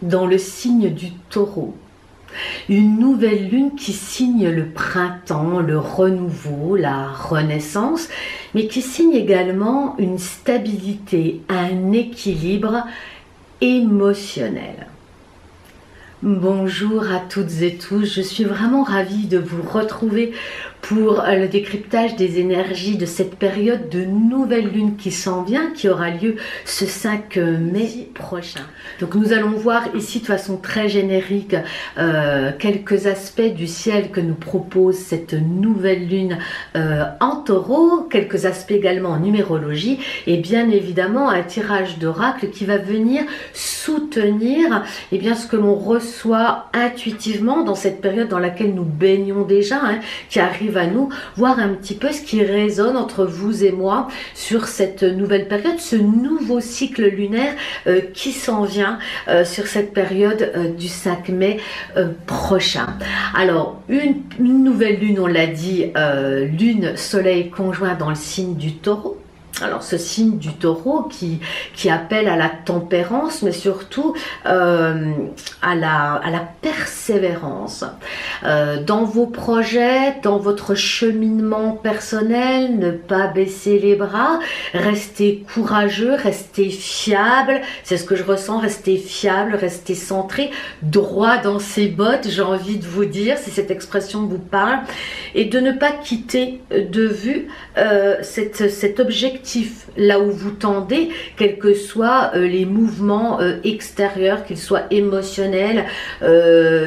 dans le signe du Taureau. Une nouvelle lune qui signe le printemps, le renouveau, la renaissance, mais qui signe également une stabilité, un équilibre émotionnel. Bonjour à toutes et tous, je suis vraiment ravie de vous retrouver pour le décryptage des énergies de cette période de nouvelle lune qui s'en vient, qui aura lieu ce 5 mai prochain. Donc nous allons voir ici de façon très générique quelques aspects du ciel que nous propose cette nouvelle lune en Taureau, quelques aspects également en numérologie et bien évidemment un tirage d'oracle qui va venir soutenir ce que l'on reçoit intuitivement dans cette période dans laquelle nous baignons déjà, qui arrive à nous, voir un petit peu ce qui résonne entre vous et moi sur cette nouvelle période, ce nouveau cycle lunaire qui s'en vient sur cette période du 5 mai prochain. Alors, une nouvelle lune, on l'a dit, lune soleil conjoint dans le signe du Taureau. Alors ce signe du Taureau qui appelle à la tempérance, mais surtout à la persévérance. Dans vos projets, dans votre cheminement personnel, ne pas baisser les bras, restez courageux, restez fiable, c'est ce que je ressens, restez fiable, restez centré, droit dans ses bottes, j'ai envie de vous dire, si cette expression vous parle, et de ne pas quitter de vue cet objectif là où vous tendez, quels que soient les mouvements extérieurs, qu'ils soient émotionnels,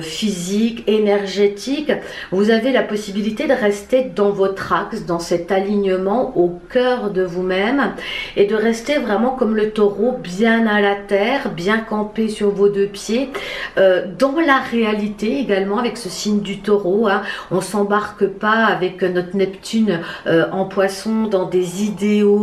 physiques, énergétiques. Vous avez la possibilité de rester dans votre axe, dans cet alignement au cœur de vous-même et de rester vraiment comme le taureau, bien à la terre, bien campé sur vos deux pieds, dans la réalité également avec ce signe du Taureau. On ne s'embarque pas avec notre Neptune en poisson dans des idéaux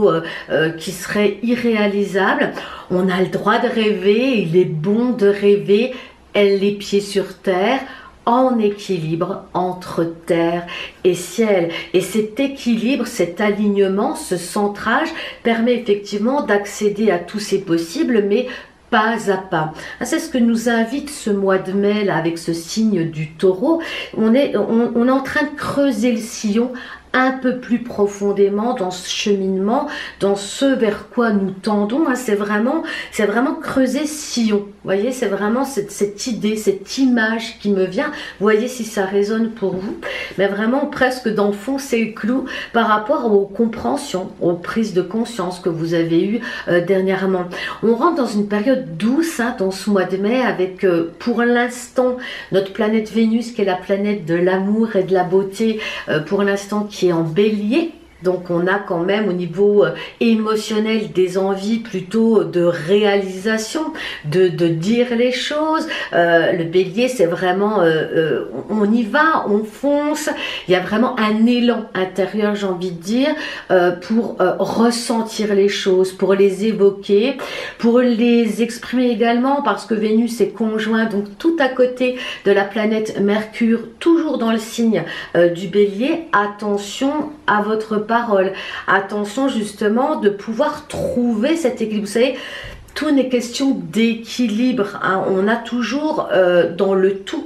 qui seraient irréalisables. On a le droit de rêver, il est bon de rêver, les pieds sur terre, en équilibre entre terre et ciel. Et cet équilibre, cet alignement, ce centrage permet effectivement d'accéder à tous ces possibles, mais pas à pas. C'est ce que nous invite ce mois de mai là, avec ce signe du Taureau. On est en train de creuser le sillon un peu plus profondément dans ce cheminement, dans ce vers quoi nous tendons. C'est vraiment creuser sillon. Vous voyez, c'est vraiment cette idée, cette image qui me vient. Vous voyez si ça résonne pour vous. Mais vraiment presque d'enfoncer le clou par rapport aux compréhensions, aux prises de conscience que vous avez eues dernièrement. On rentre dans une période douce dans ce mois de mai avec pour l'instant notre planète Vénus qui est la planète de l'amour et de la beauté pour l'instant qui est en bélier. Donc on a quand même au niveau émotionnel des envies plutôt de réalisation, de dire les choses. Le bélier c'est vraiment on y va, on fonce. Il y a vraiment un élan intérieur, j'ai envie de dire, pour ressentir les choses, pour les évoquer, pour les exprimer également parce que Vénus est conjoint donc tout à côté de la planète Mercure, toujours dans le signe du bélier. Attention à votre parole. Attention justement de pouvoir trouver cet équilibre. Vous savez, tout n'est question d'équilibre. On a toujours dans le tout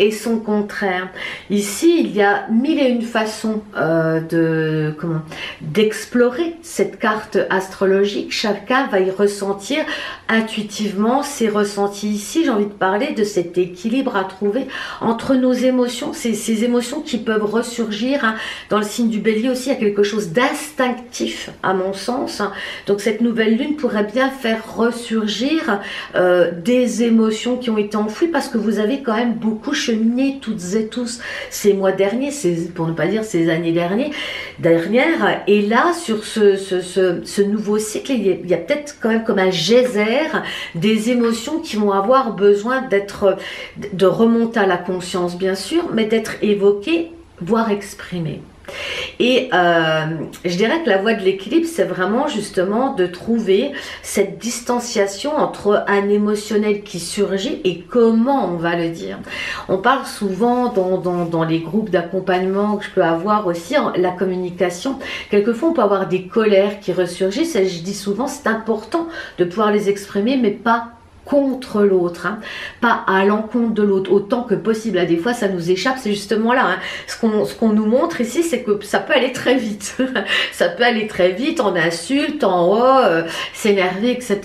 et son contraire. Ici, il y a mille et une façons d'explorer cette carte astrologique. Chacun va y ressentir intuitivement ses ressentis. Ici, j'ai envie de parler de cet équilibre à trouver entre nos émotions, ces émotions qui peuvent ressurgir. Dans le signe du bélier aussi, il y a quelque chose d'instinctif, à mon sens. Donc, cette nouvelle lune pourrait bien faire ressurgir des émotions qui ont été enfouies parce que vous avez quand même beaucoup cheminé toutes et tous ces mois derniers, pour ne pas dire ces années dernières. Et là, sur ce nouveau cycle, il y a peut-être quand même comme un geyser des émotions qui vont avoir besoin de remonter à la conscience, bien sûr, mais d'être évoquées, voire exprimées. Et je dirais que la voie de l'équilibre, c'est vraiment justement de trouver cette distanciation entre un émotionnel qui surgit et comment on va le dire. On parle souvent dans les groupes d'accompagnement que je peux avoir aussi, la communication. Quelquefois, on peut avoir des colères qui ressurgissent et je dis souvent, c'est important de pouvoir les exprimer, mais pas contre l'autre, hein, pas à l'encontre de l'autre, autant que possible. Des fois, ça nous échappe, c'est justement là. Hein. Ce qu'on nous montre ici, c'est que ça peut aller très vite. Ça peut aller très vite, en insulte, en s'énerver, etc.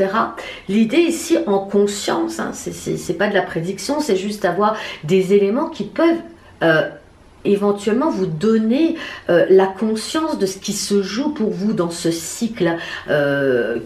L'idée ici, en conscience, hein, c'est pas de la prédiction, c'est juste avoir des éléments qui peuvent éventuellement vous donner la conscience de ce qui se joue pour vous dans ce cycle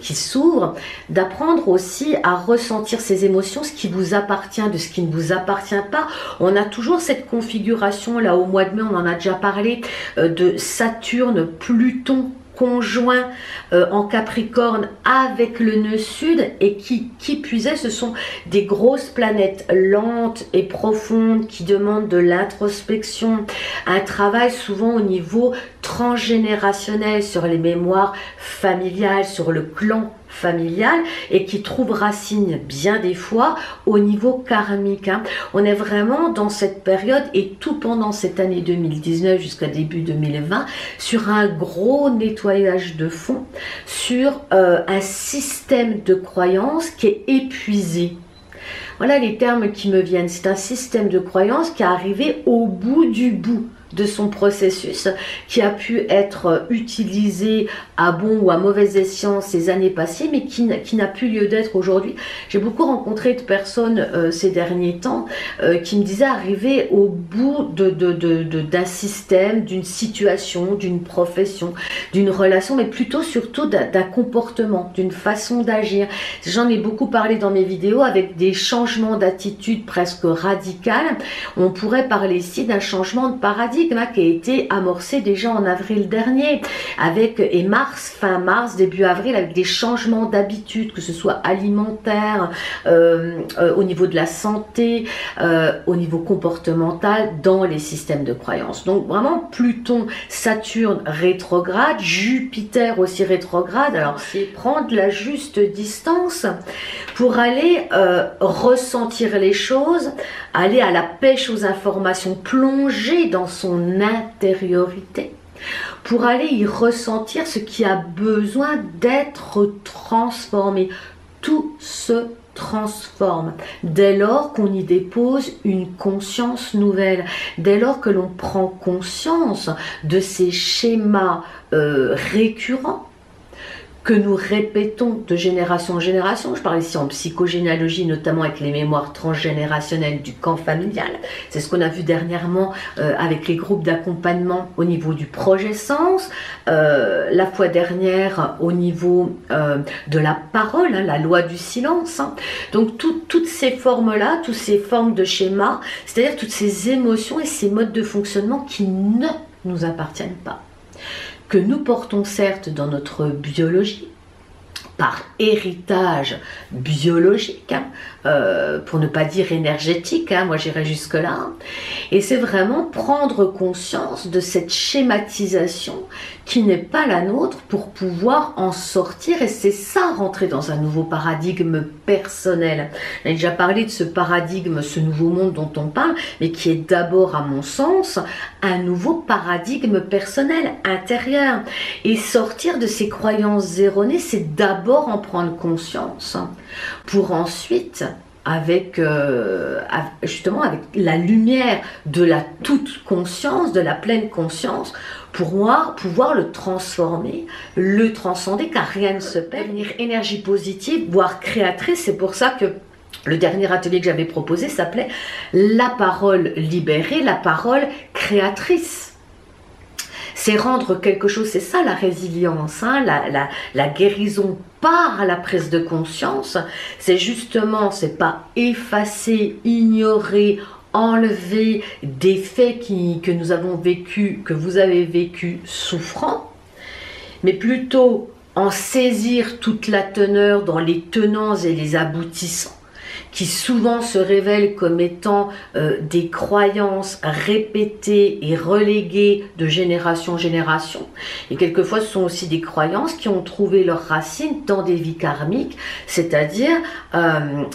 qui s'ouvre, d'apprendre aussi à ressentir ces émotions, ce qui vous appartient de ce qui ne vous appartient pas. On a toujours cette configuration là au mois de mai, on en a déjà parlé, de Saturne, Pluton conjoint en Capricorne avec le nœud sud, et qui puisait, ce sont des grosses planètes lentes et profondes qui demandent de l'introspection, un travail souvent au niveau transgénérationnel sur les mémoires familiales, sur le clan familial, et qui trouve racine bien des fois au niveau karmique. Hein. On est vraiment dans cette période, et tout pendant cette année 2019 jusqu'à début 2020, sur un gros nettoyage de fond, sur un système de croyances qui est épuisé. Voilà les termes qui me viennent. C'est un système de croyances qui est arrivé au bout du bout de son processus, qui a pu être utilisé à bon ou à mauvais escient ces années passées, mais qui n'a plus lieu d'être aujourd'hui. J'ai beaucoup rencontré de personnes ces derniers temps qui me disaient arriver au bout d'un système, d'une situation, d'une profession, d'une relation, mais plutôt surtout d'un comportement, d'une façon d'agir. J'en ai beaucoup parlé dans mes vidéos, avec des changements d'attitude presque radicales. On pourrait parler ici d'un changement de paradigme qui a été amorcé déjà en avril dernier, et fin mars, début avril, avec des changements d'habitude, que ce soit alimentaire, au niveau de la santé, au niveau comportemental, dans les systèmes de croyances. Donc vraiment, Pluton, Saturne rétrograde, Jupiter aussi rétrograde. Alors c'est prendre la juste distance pour aller ressentir les choses, aller à la pêche aux informations, plonger dans son intériorité, pour aller y ressentir ce qui a besoin d'être transformé. Tout se transforme dès lors qu'on y dépose une conscience nouvelle, dès lors que l'on prend conscience de ces schémas récurrents que nous répétons de génération en génération. Je parle ici en psychogénéalogie, notamment avec les mémoires transgénérationnelles du camp familial. C'est ce qu'on a vu dernièrement avec les groupes d'accompagnement au niveau du projet Sens, la fois dernière au niveau de la parole, hein, la loi du silence. Hein. Donc toutes ces formes-là, toutes ces formes de schémas, c'est-à-dire toutes ces émotions et ces modes de fonctionnement qui ne nous appartiennent pas, que nous portons certes dans notre biologie, par héritage biologique, hein, pour ne pas dire énergétique, hein, moi j'irais jusque là, hein. Et c'est vraiment prendre conscience de cette schématisation qui n'est pas la nôtre pour pouvoir en sortir, et c'est ça, rentrer dans un nouveau paradigme personnel. On a déjà parlé de ce paradigme, ce nouveau monde dont on parle, mais qui est d'abord, à mon sens, un nouveau paradigme personnel, intérieur. Et sortir de ces croyances erronées, c'est d'abord en prendre conscience, pour ensuite, justement avec la lumière de la toute conscience, de la pleine conscience, pour moi, pouvoir le transformer, le transcender, car rien ne se perd. Devenir énergie positive, voire créatrice. C'est pour ça que le dernier atelier que j'avais proposé s'appelait la parole libérée, la parole créatrice. C'est rendre quelque chose, c'est ça la résilience, hein, la guérison par la prise de conscience. C'est justement, c'est pas effacer, ignorer, enlever des faits que nous avons vécu, que vous avez vécu souffrant, mais plutôt en saisir toute la teneur dans les tenants et les aboutissants, qui souvent se révèlent comme étant des croyances répétées et reléguées de génération en génération. Et quelquefois, ce sont aussi des croyances qui ont trouvé leurs racines dans des vies karmiques, c'est-à-dire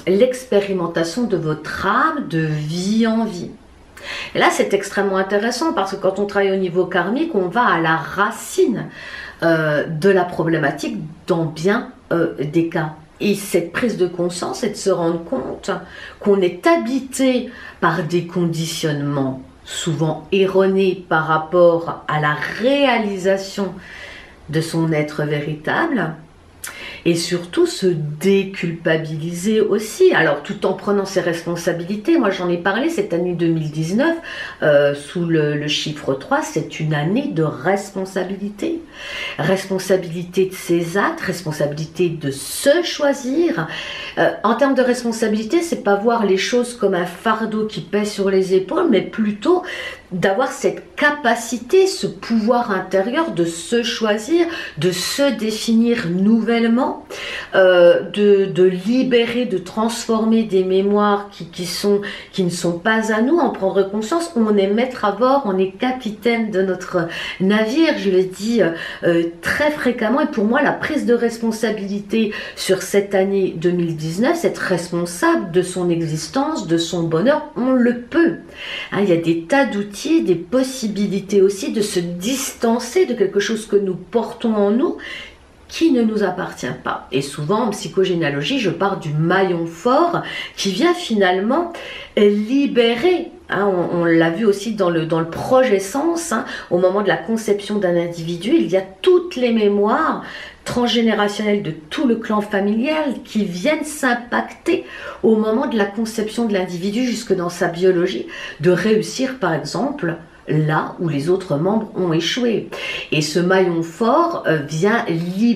l'expérimentation de votre âme de vie en vie. Et là, c'est extrêmement intéressant, parce que quand on travaille au niveau karmique, on va à la racine de la problématique dans bien des cas. Et cette prise de conscience, c'est de se rendre compte qu'on est habité par des conditionnements souvent erronés par rapport à la réalisation de son être véritable, et surtout se déculpabiliser aussi, alors tout en prenant ses responsabilités. Moi j'en ai parlé cette année 2019, sous le chiffre 3, c'est une année de responsabilité. Responsabilité de ses actes, responsabilité de se choisir. En termes de responsabilité, c'est pas voir les choses comme un fardeau qui pèse sur les épaules, mais plutôt d'avoir cette capacité, ce pouvoir intérieur de se choisir, de se définir nouvellement, de libérer, de transformer des mémoires qui ne sont pas à nous, en prendre conscience. On est maître à bord, on est capitaine de notre navire, je le dis très fréquemment. Et pour moi, la prise de responsabilité sur cette année 2019, c'est être responsable de son existence, de son bonheur, on le peut. Hein, il y a des tas d'outils, des possibilités aussi de se distancer de quelque chose que nous portons en nous qui ne nous appartient pas. Et souvent en psychogénéalogie, je pars du maillon fort qui vient finalement libérer. Hein, on l'a vu aussi dans le projet Sens, hein, au moment de la conception d'un individu, il y a toutes les mémoires transgénérationnelles de tout le clan familial qui viennent s'impacter au moment de la conception de l'individu jusque dans sa biologie, de réussir par exemple là où les autres membres ont échoué. Et ce maillon fort vient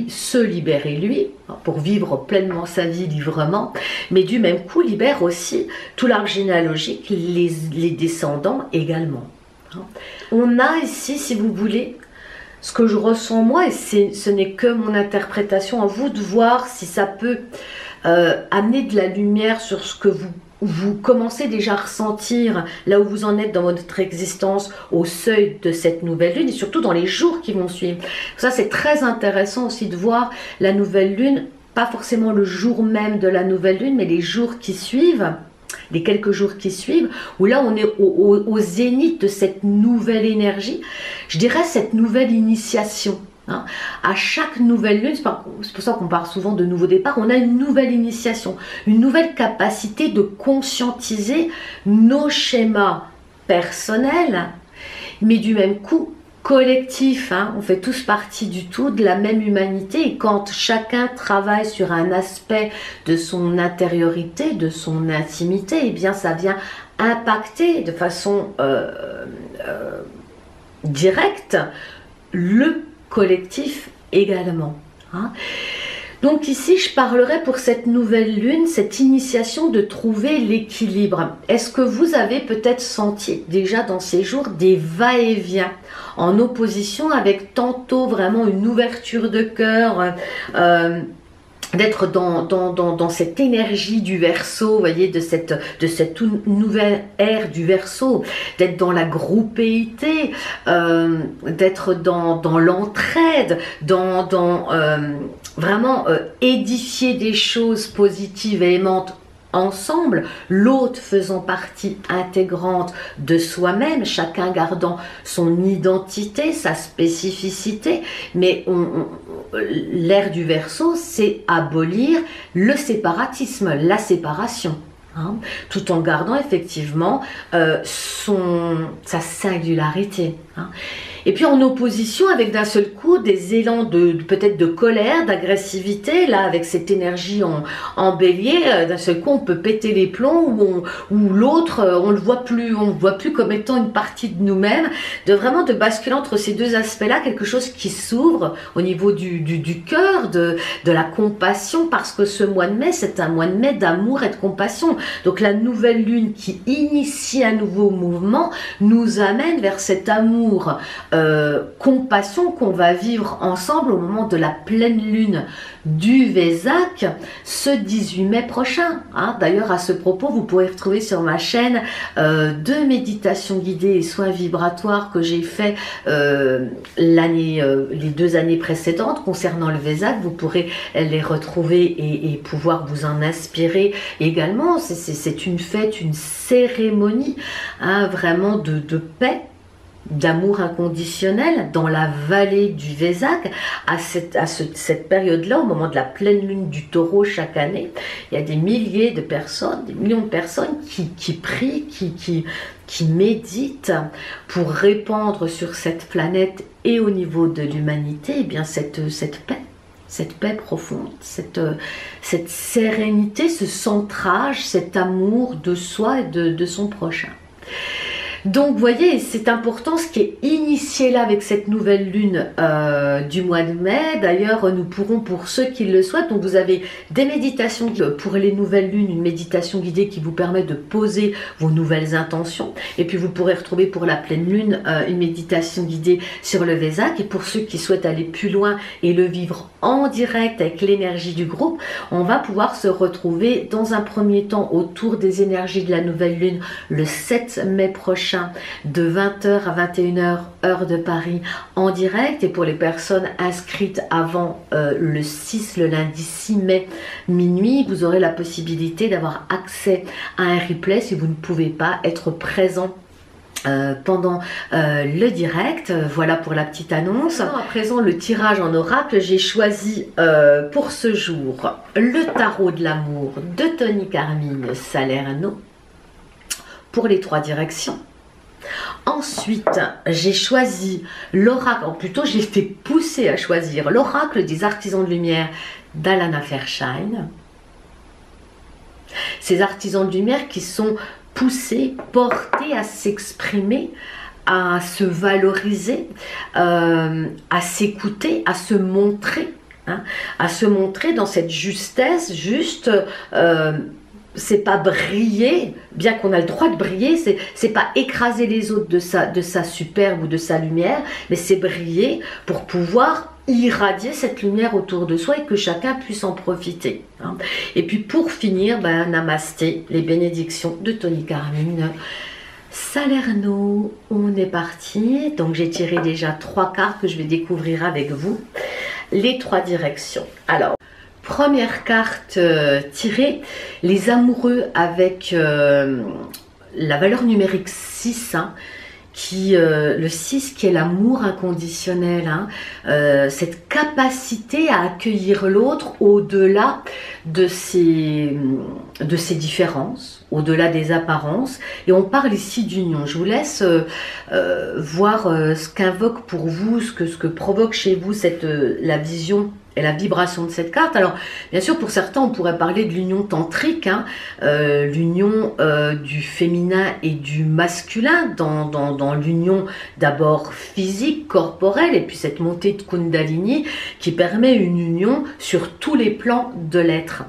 se libérer lui, pour vivre pleinement sa vie librement, mais du même coup libère aussi tout l'arbre généalogique, les descendants également. On a ici, si vous voulez, ce que je ressens moi, et ce n'est que mon interprétation, à vous de voir si ça peut amener de la lumière sur ce que vous commencez déjà à ressentir, là où vous en êtes dans votre existence, au seuil de cette nouvelle lune, et surtout dans les jours qui vont suivre. Ça, c'est très intéressant aussi de voir la nouvelle lune, pas forcément le jour même de la nouvelle lune, mais les jours qui suivent, les quelques jours qui suivent, où là on est au zénith de cette nouvelle énergie, je dirais cette nouvelle initiation. Hein. À chaque nouvelle lune, c'est pour ça qu'on parle souvent de nouveau départ, on a une nouvelle initiation, une nouvelle capacité de conscientiser nos schémas personnels, mais du même coup collectif, hein, on fait tous partie du tout, de la même humanité, et quand chacun travaille sur un aspect de son intériorité, de son intimité, eh bien ça vient impacter de façon directe le collectif également. Hein. Donc ici, je parlerai pour cette nouvelle lune, cette initiation de trouver l'équilibre. Est-ce que vous avez peut-être senti déjà dans ces jours des va-et-vient en opposition avec tantôt vraiment une ouverture de cœur, d'être dans cette énergie du Verseau, vous voyez, de cette nouvelle ère du Verseau, d'être dans la groupéité, d'être dans l'entraide, vraiment édifier des choses positives et aimantes ensemble, l'autre faisant partie intégrante de soi-même, chacun gardant son identité, sa spécificité, mais l'ère du Verseau, c'est abolir le séparatisme, la séparation. Hein, tout en gardant effectivement sa singularité. Hein. Et puis en opposition avec d'un seul coup des élans peut-être de colère, d'agressivité, là avec cette énergie en bélier, d'un seul coup on peut péter les plombs, ou l'autre on le voit plus comme étant une partie de nous-mêmes, de basculer entre ces deux aspects-là, quelque chose qui s'ouvre au niveau du cœur, de la compassion, parce que ce mois de mai, c'est un mois de mai d'amour et de compassion. Donc la nouvelle lune qui initie un nouveau mouvement nous amène vers cet amour, compassion qu'on va vivre ensemble au moment de la pleine lune du Vésac ce 18 mai prochain. Hein. D'ailleurs, à ce propos, vous pourrez retrouver sur ma chaîne 2 méditations guidées et soins vibratoires que j'ai fait les 2 années précédentes concernant le Vésac. Vous pourrez les retrouver et pouvoir vous en inspirer également. C'est une fête, une cérémonie, hein, vraiment de paix, d'amour inconditionnel dans la vallée du Vésac, à cette période-là, au moment de la pleine lune du Taureau chaque année. Il y a des milliers de personnes, des millions de personnes qui prient, qui méditent pour répandre sur cette planète et au niveau de l'humanité, eh bien cette paix profonde, cette sérénité, ce centrage, cet amour de soi et de son prochain. Donc vous voyez, c'est important ce qui est initié là avec cette nouvelle lune du mois de mai. D'ailleurs, nous pourrons, pour ceux qui le souhaitent, donc vous avez des méditations pour les nouvelles lunes, une méditation guidée qui vous permet de poser vos nouvelles intentions. Et puis vous pourrez retrouver pour la pleine lune une méditation guidée sur le Vésac. Et pour ceux qui souhaitent aller plus loin et le vivre en direct avec l'énergie du groupe, on va pouvoir se retrouver dans un premier temps autour des énergies de la nouvelle lune le 7 mai prochain de 20h à 21h heure de Paris en direct, et pour les personnes inscrites avant le 6, le lundi 6 mai minuit, vous aurez la possibilité d'avoir accès à un replay si vous ne pouvez pas être présent pendant le direct. Voilà pour la petite annonce. À présent, le tirage en oracle, j'ai choisi pour ce jour le tarot de l'amour de Tony Carmine Salerno pour les 3 directions. Ensuite, j'ai choisi l'oracle, ou plutôt j'ai fait pousser à choisir l'oracle des artisans de lumière d'Alana Fairchild. Ces artisans de lumière qui sont poussés, portés à s'exprimer, à se valoriser, à s'écouter, à se montrer, hein, à se montrer dans cette justesse, juste... c'est pas briller, bien qu'on a le droit de briller, c'est pas écraser les autres de sa superbe ou de sa lumière, mais c'est briller pour pouvoir irradier cette lumière autour de soi et que chacun puisse en profiter. Hein. Et puis pour finir, namasté, les bénédictions de Tony Carmine Salerno. On est parti. Donc j'ai tiré déjà 3 cartes que je vais découvrir avec vous. Les 3 directions. Alors, première carte tirée, les amoureux avec la valeur numérique 6, hein, le 6 qui est l'amour inconditionnel, hein, cette capacité à accueillir l'autre au-delà de ses différences, au-delà des apparences. Et on parle ici d'union. Je vous laisse voir ce qu'invoque pour vous, ce que provoque chez vous la vision et la vibration de cette carte. Alors, bien sûr, pour certains, on pourrait parler de l'union tantrique, hein, l'union du féminin et du masculin, dans l'union d'abord physique, corporelle, et puis cette montée de Kundalini qui permet une union sur tous les plans de l'être.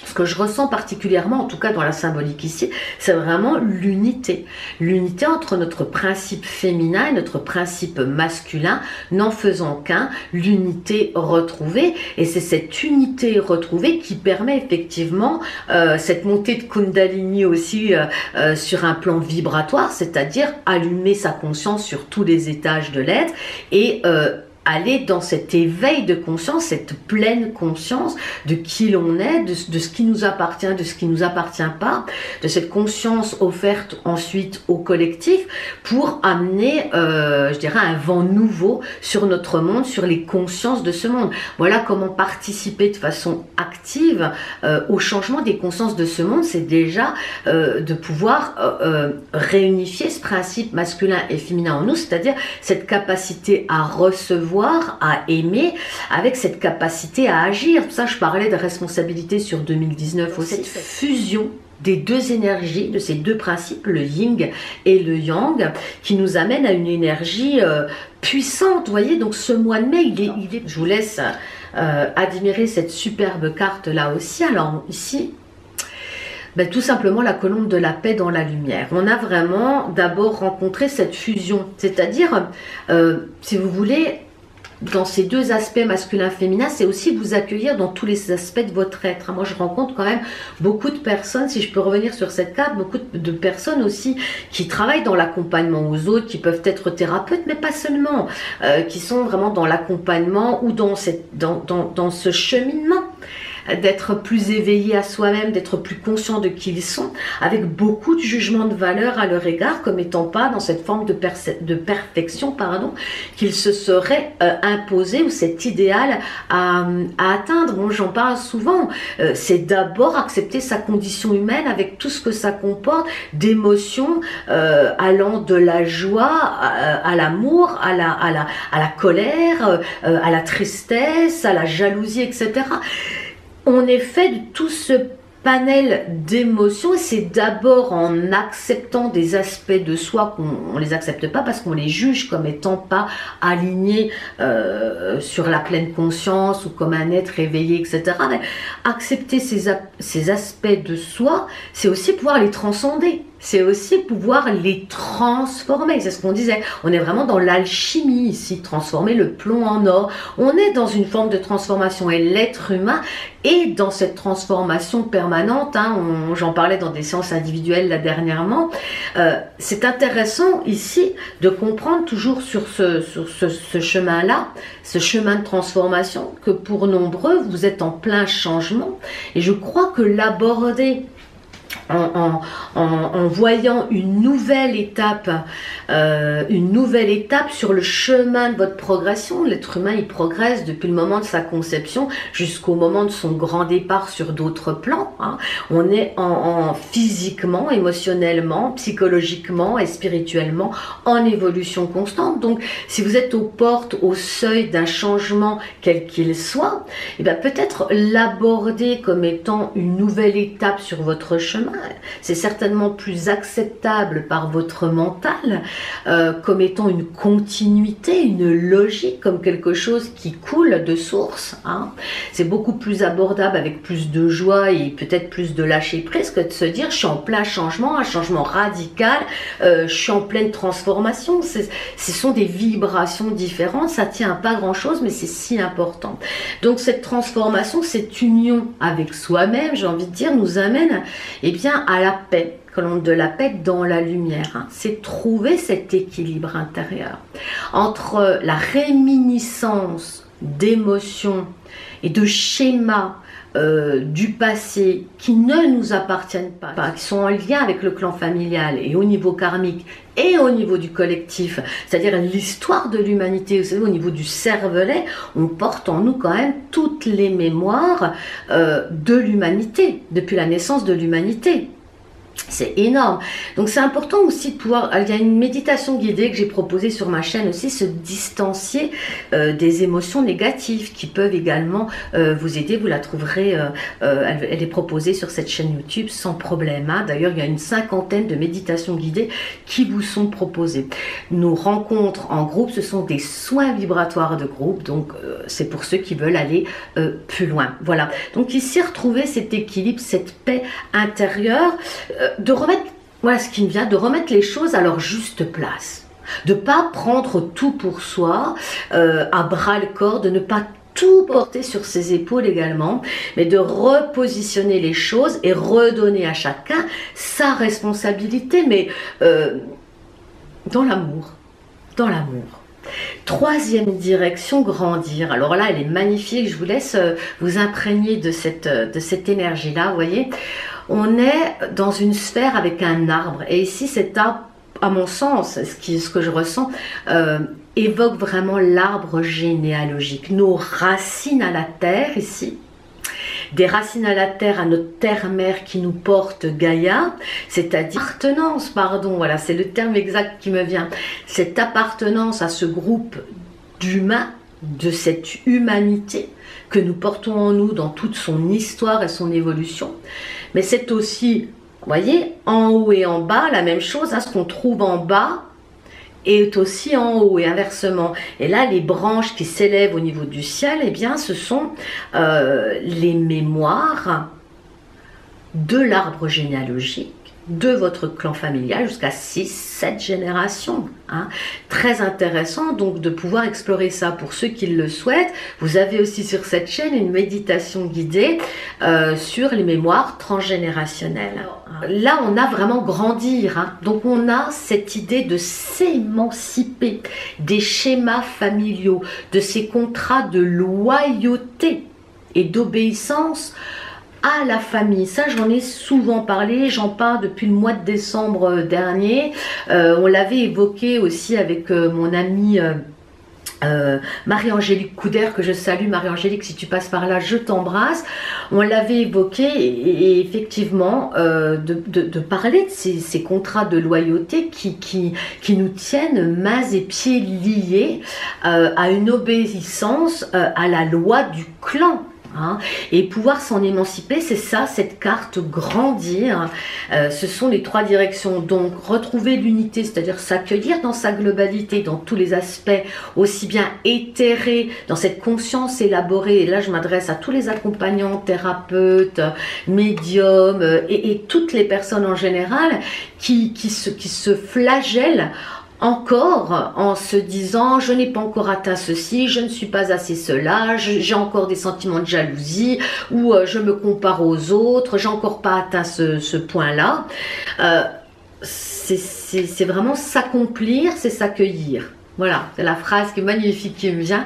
Ce que je ressens particulièrement, en tout cas dans la symbolique ici, c'est vraiment l'unité. L'unité entre notre principe féminin et notre principe masculin, n'en faisant qu'un, l'unité retrouvée. Et c'est cette unité retrouvée qui permet effectivement cette montée de Kundalini aussi sur un plan vibratoire, c'est-à-dire allumer sa conscience sur tous les étages de l'être et aller dans cet éveil de conscience, cette pleine conscience de qui l'on est, de ce qui nous appartient, de ce qui ne nous appartient pas, de cette conscience offerte ensuite au collectif pour amener, je dirais, un vent nouveau sur notre monde, sur les consciences de ce monde. Voilà comment participer de façon active au changement des consciences de ce monde, c'est déjà de pouvoir réunifier ce principe masculin et féminin en nous, c'est-à-dire cette capacité à recevoir, à aimer, avec cette capacité à agir. Pour ça, je parlais de responsabilité sur 2019 aussi. Cette fusion des 2 énergies, de ces 2 principes, le yin et le yang, qui nous amène à une énergie puissante. Vous voyez, donc ce mois de mai, je vous laisse admirer cette superbe carte là aussi. Alors ici, tout simplement la colombe de la paix dans la lumière. On a vraiment d'abord rencontré cette fusion, c'est-à-dire, si vous voulez, dans ces 2 aspects masculin-féminin, c'est aussi vous accueillir dans tous les aspects de votre être. Moi, je rencontre quand même beaucoup de personnes, si je peux revenir sur cette carte, beaucoup de personnes aussi qui travaillent dans l'accompagnement aux autres, qui peuvent être thérapeutes, mais pas seulement, qui sont vraiment dans l'accompagnement ou dans ce cheminement d'être plus éveillés à soi-même, d'être plus conscients de qui ils sont, avec beaucoup de jugement de valeur à leur égard, comme étant pas dans cette forme de perfection, pardon, qu'ils se seraient imposés, ou cet idéal à atteindre. Bon, j'en parle souvent, c'est d'abord accepter sa condition humaine avec tout ce que ça comporte d'émotions allant de la joie à l'amour, à la colère, à la tristesse, à la jalousie, etc. On est fait de tout ce panel d'émotions, et c'est d'abord en acceptant des aspects de soi qu'on ne les accepte pas parce qu'on les juge comme étant pas alignés sur la pleine conscience ou comme un être éveillé, etc. Mais accepter ces aspects de soi, c'est aussi pouvoir les transcender. C'est aussi pouvoir les transformer. C'est ce qu'on disait. On est vraiment dans l'alchimie ici, transformer le plomb en or. On est dans une forme de transformation et l'être humain est dans cette transformation permanente. Hein. J'en parlais dans des séances individuelles là dernièrement. C'est intéressant ici de comprendre toujours sur ce chemin-là, ce chemin de transformation, que pour nombreux, vous êtes en plein changement. Et je crois que l'aborder en voyant une nouvelle étape sur le chemin de votre progression. L'être humain, il progresse depuis le moment de sa conception jusqu'au moment de son grand départ sur d'autres plans. Hein. On est physiquement, émotionnellement, psychologiquement et spirituellement en évolution constante. Donc, si vous êtes aux portes, au seuil d'un changement quel qu'il soit, et bien peut-être l'aborder comme étant une nouvelle étape sur votre chemin. C'est certainement plus acceptable par votre mental comme étant une continuité, une logique, comme quelque chose qui coule de source. Hein. C'est beaucoup plus abordable avec plus de joie et peut-être plus de lâcher prise que de se dire je suis en plein changement, un changement radical, je suis en pleine transformation. Ce sont des vibrations différentes, ça tient à pas grand chose mais c'est si important. Donc cette transformation, cette union avec soi-même, j'ai envie de dire, nous amène bien à la paix, de la paix dans la lumière. Hein. C'est trouver cet équilibre intérieur entre la réminiscence d'émotions et de schémas du passé qui ne nous appartiennent pas, qui sont en lien avec le clan familial et au niveau karmique et au niveau du collectif, c'est-à-dire l'histoire de l'humanité. Vous savez, au niveau du cervelet, on porte en nous quand même toutes les mémoires de l'humanité, depuis la naissance de l'humanité. C'est énorme. Donc c'est important aussi de pouvoir, il y a une méditation guidée que j'ai proposée sur ma chaîne aussi, se distancier des émotions négatives qui peuvent également vous aider. Vous la trouverez, elle est proposée sur cette chaîne YouTube sans problème. Hein. D'ailleurs, il y a une 50aine de méditations guidées qui vous sont proposées. Nos rencontres en groupe, ce sont des soins vibratoires de groupe, donc c'est pour ceux qui veulent aller plus loin. Voilà. Donc ici, retrouver cet équilibre, cette paix intérieure, de remettre, voilà ce qui me vient, de remettre les choses à leur juste place, de ne pas prendre tout pour soi, à bras le corps, de ne pas tout porter sur ses épaules également, mais de repositionner les choses et redonner à chacun sa responsabilité, mais dans l'amour, dans l'amour. Troisième direction, grandir. Alors là, elle est magnifique, je vous laisse vous imprégner de cette énergie-là, vous voyez. On est dans une sphère avec un arbre, et ici cet arbre, à mon sens, ce que je ressens, évoque vraiment l'arbre généalogique, nos racines à la terre ici, des racines à la terre, à notre terre-mère qui nous porte Gaïa, c'est-à-dire appartenance, pardon, voilà, c'est le terme exact qui me vient, cette appartenance à ce groupe d'humains, de cette humanité que nous portons en nous dans toute son histoire et son évolution. Mais c'est aussi, vous voyez, en haut et en bas, la même chose, hein, ce qu'on trouve en bas est aussi en haut et inversement. Et là, les branches qui s'élèvent au niveau du ciel, eh bien, ce sont les mémoires de l'arbre généalogique, de votre clan familial jusqu'à 6-7 générations. Hein. Très intéressant donc de pouvoir explorer ça pour ceux qui le souhaitent. Vous avez aussi sur cette chaîne une méditation guidée sur les mémoires transgénérationnelles. Là, on a vraiment grandir. Hein. Donc, on a cette idée de s'émanciper des schémas familiaux, de ces contrats de loyauté et d'obéissance à la famille. Ça, j'en ai souvent parlé, j'en parle depuis le mois de décembre dernier. On l'avait évoqué aussi avec mon amie Marie-Angélique Couder, que je salue. Marie-Angélique, si tu passes par là, je t'embrasse. On l'avait évoqué et effectivement de parler de ces contrats de loyauté qui nous tiennent mains et pieds liés à une obéissance à la loi du clan. Hein, et pouvoir s'en émanciper, c'est ça, cette carte grandir. Ce sont les 3 directions. Donc retrouver l'unité, c'est-à-dire s'accueillir dans sa globalité, dans tous les aspects, aussi bien éthérés, dans cette conscience élaborée. Et là, je m'adresse à tous les accompagnants, thérapeutes, médiums et toutes les personnes en général qui se flagellent encore en se disant je n'ai pas encore atteint ceci, je ne suis pas assez cela, j'ai encore des sentiments de jalousie ou je me compare aux autres, j'ai encore pas atteint ce point-là. C'est vraiment s'accomplir, c'est s'accueillir. Voilà, c'est la phrase qui est magnifique qui me vient.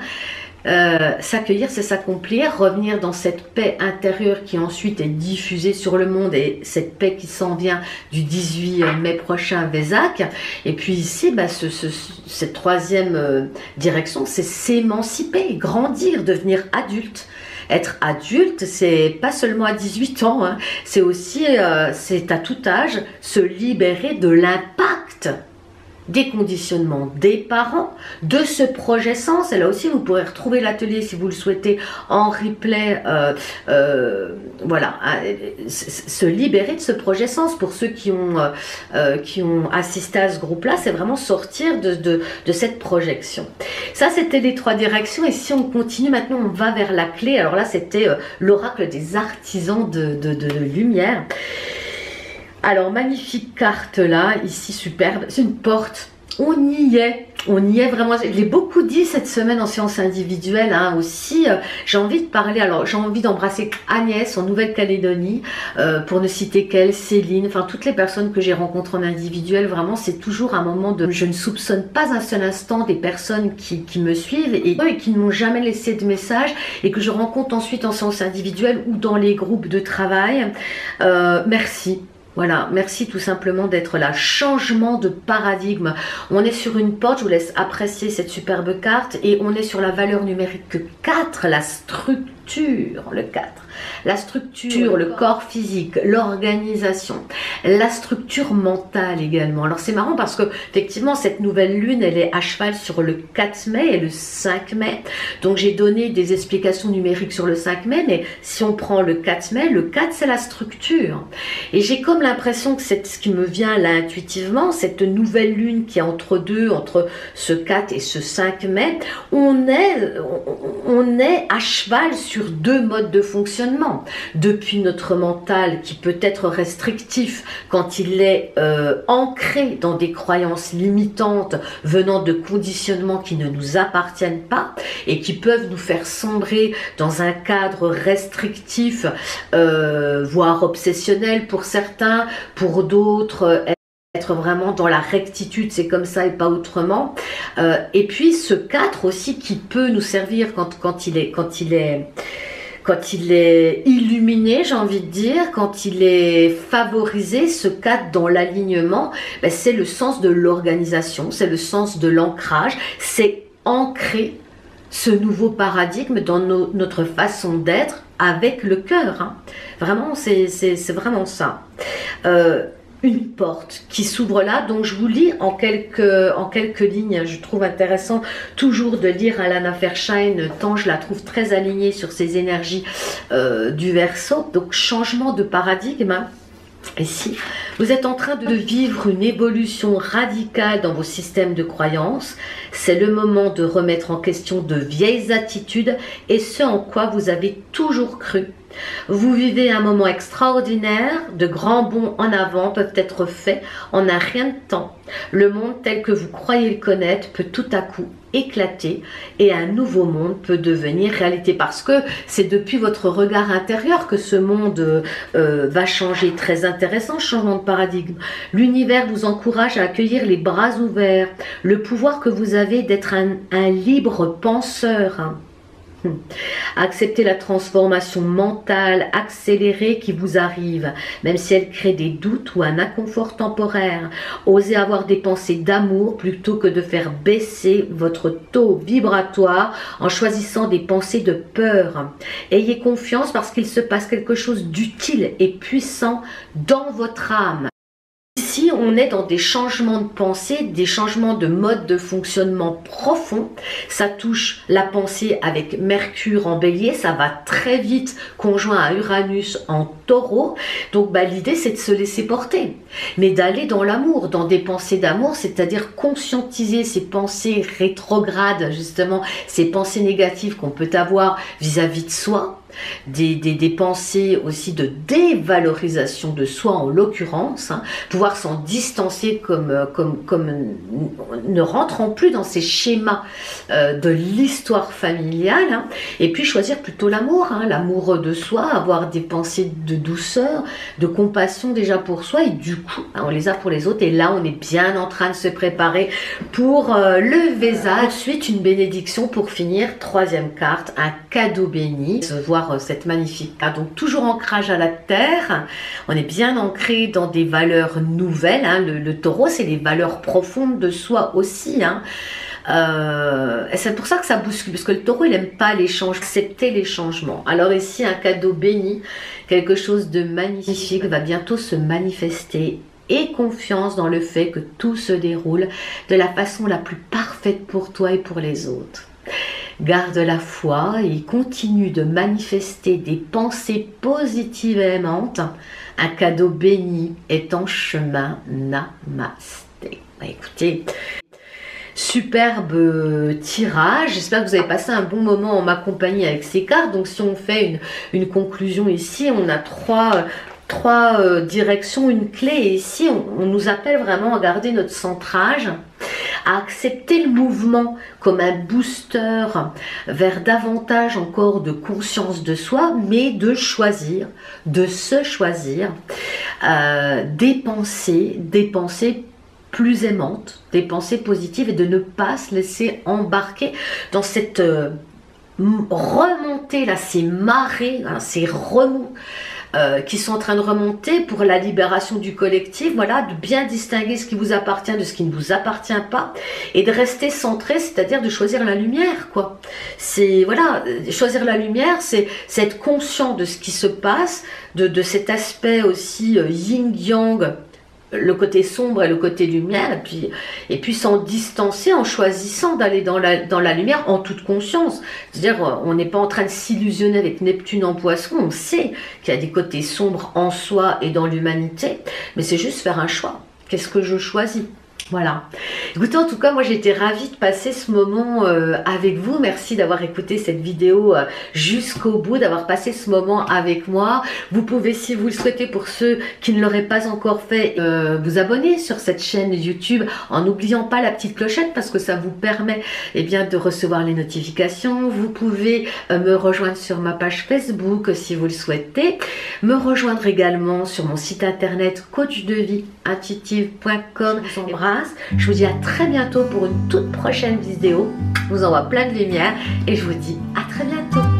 S'accueillir, c'est s'accomplir, revenir dans cette paix intérieure qui ensuite est diffusée sur le monde, et cette paix qui s'en vient du 18 mai prochain à Vézac. Et puis ici, bah, cette 3e direction, c'est s'émanciper, grandir, devenir adulte. Être adulte, c'est pas seulement à 18 ans, hein, c'est aussi, c'est à tout âge, se libérer de l'impact des conditionnements des parents, de ce projet sens. Et là aussi, vous pourrez retrouver l'atelier si vous le souhaitez en replay. Voilà, se libérer de ce projet sens. Pour ceux qui ont assisté à ce groupe-là, c'est vraiment sortir de cette projection. Ça, c'était les 3 directions. Et si on continue maintenant, on va vers la clé. Alors là, c'était l'oracle des artisans de lumière. Alors, magnifique carte là, ici, superbe. C'est une porte. On y est vraiment. Je l'ai beaucoup dit cette semaine en séance individuelle hein, aussi. J'ai envie de parler, alors j'ai envie d'embrasser Agnès en Nouvelle-Calédonie, pour ne citer qu'elle, Céline, enfin toutes les personnes que j'ai rencontrées en individuel. Vraiment, c'est toujours un moment de... Je ne soupçonne pas un seul instant des personnes qui me suivent et qui ne m'ont jamais laissé de message et que je rencontre ensuite en séance individuelle ou dans les groupes de travail. Merci. Voilà, merci tout simplement d'être là. Changement de paradigme. On est sur une porte, je vous laisse apprécier cette superbe carte, et on est sur la valeur numérique 4, la structure, le 4. La structure, le corps physique, l'organisation, la structure mentale également. Alors c'est marrant parce que effectivement cette nouvelle lune, elle est à cheval sur le 4 mai et le 5 mai. Donc j'ai donné des explications numériques sur le 5 mai, mais si on prend le 4 mai, le 4 c'est la structure. Et j'ai comme l'impression que c'est ce qui me vient là intuitivement, cette nouvelle lune qui est entre ce 4 et ce 5 mai, on est à cheval sur 2 modes de fonctionnement. Depuis notre mental qui peut être restrictif quand il est ancré dans des croyances limitantes venant de conditionnements qui ne nous appartiennent pas et qui peuvent nous faire sombrer dans un cadre restrictif, voire obsessionnel pour certains, pour d'autres être vraiment dans la rectitude, c'est comme ça et pas autrement. Et puis ce 4 aussi qui peut nous servir quand il est illuminé, j'ai envie de dire, quand il est favorisé, ce 4 dans l'alignement, ben c'est le sens de l'organisation, c'est le sens de l'ancrage, c'est ancrer ce nouveau paradigme dans notre façon d'être avec le cœur. Hein. Vraiment, c'est vraiment ça. Une porte qui s'ouvre là, donc je vous lis en quelques lignes. Je trouve intéressant toujours de lire Alana Fairchild, tant je la trouve très alignée sur ces énergies du Verseau. Donc changement de paradigme. Ici, vous êtes en train de vivre une évolution radicale dans vos systèmes de croyances. C'est le moment de remettre en question de vieilles attitudes et ce en quoi vous avez toujours cru. Vous vivez un moment extraordinaire, de grands bonds en avant peuvent être faits en un rien de temps. Le monde tel que vous croyez le connaître peut tout à coup éclater et un nouveau monde peut devenir réalité parce que c'est depuis votre regard intérieur que ce monde va changer. Très intéressant, changement de paradigme. L'univers vous encourage à accueillir les bras ouverts, le pouvoir que vous avez d'être un libre penseur. Acceptez la transformation mentale accélérée qui vous arrive, même si elle crée des doutes ou un inconfort temporaire. Osez avoir des pensées d'amour plutôt que de faire baisser votre taux vibratoire en choisissant des pensées de peur. Ayez confiance parce qu'il se passe quelque chose d'utile et puissant dans votre âme. Ici, on est dans des changements de pensée, des changements de mode de fonctionnement profond. Ça touche la pensée avec Mercure en Bélier, ça va très vite, conjoint à Uranus en Taureau. Donc l'idée, c'est de se laisser porter, mais d'aller dans l'amour, dans des pensées d'amour, c'est-à-dire conscientiser ces pensées rétrogrades, justement, ces pensées négatives qu'on peut avoir vis-à-vis de soi. Des pensées aussi de dévalorisation de soi en l'occurrence, pouvoir s'en distancer comme ne rentrant plus dans ces schémas de l'histoire familiale, et puis choisir plutôt l'amour, l'amour de soi, avoir des pensées de douceur, de compassion déjà pour soi, et du coup on les a pour les autres, et là on est bien en train de se préparer pour le Vésa. Ensuite une bénédiction pour finir, troisième carte, un cadeau béni, se voir cette magnifique carte. Donc toujours ancrage à la terre, on est bien ancré dans des valeurs nouvelles, le taureau c'est les valeurs profondes de soi aussi, et c'est pour ça que ça bouscule, parce que le taureau il n'aime pas les changements, accepter les changements. Alors ici un cadeau béni, quelque chose de magnifique va bientôt se manifester, et confiance dans le fait que tout se déroule de la façon la plus parfaite pour toi et pour les autres. Garde la foi et continue de manifester des pensées positives et aimantes. Un cadeau béni est en chemin. Namasté. Écoutez, superbe tirage. J'espère que vous avez passé un bon moment en ma compagnie avec ces cartes. Donc si on fait une conclusion ici, on a trois directions, une clé, et ici on nous appelle vraiment à garder notre centrage, à accepter le mouvement comme un booster vers davantage encore de conscience de soi, mais de choisir, de se choisir des pensées plus aimantes, des pensées positives, et de ne pas se laisser embarquer dans cette remontée là, ces marées, ces remous qui sont en train de remonter pour la libération du collectif. Voilà, de bien distinguer ce qui vous appartient de ce qui ne vous appartient pas, et de rester centré, c'est-à-dire de choisir la lumière, quoi. C'est, voilà, choisir la lumière, c'est être conscient de ce qui se passe, de cet aspect aussi yin-yang, le côté sombre et le côté lumière, et puis s'en distancer en choisissant d'aller dans la lumière en toute conscience. C'est-à-dire, on n'est pas en train de s'illusionner avec Neptune en Poisson, on sait qu'il y a des côtés sombres en soi et dans l'humanité, mais c'est juste faire un choix. Qu'est-ce que je choisis ? Voilà. Écoutez, en tout cas, moi j'ai été ravie de passer ce moment avec vous. Merci d'avoir écouté cette vidéo jusqu'au bout, d'avoir passé ce moment avec moi. Vous pouvez, si vous le souhaitez, pour ceux qui ne l'auraient pas encore fait, vous abonner sur cette chaîne YouTube en n'oubliant pas la petite clochette, parce que ça vous permet de recevoir les notifications. Vous pouvez me rejoindre sur ma page Facebook si vous le souhaitez. Me rejoindre également sur mon site internet coachdevieintuitive.com. Je vous embrasse. Je vous dis à très bientôt pour une toute prochaine vidéo. Je vous envoie plein de lumière et je vous dis à très bientôt.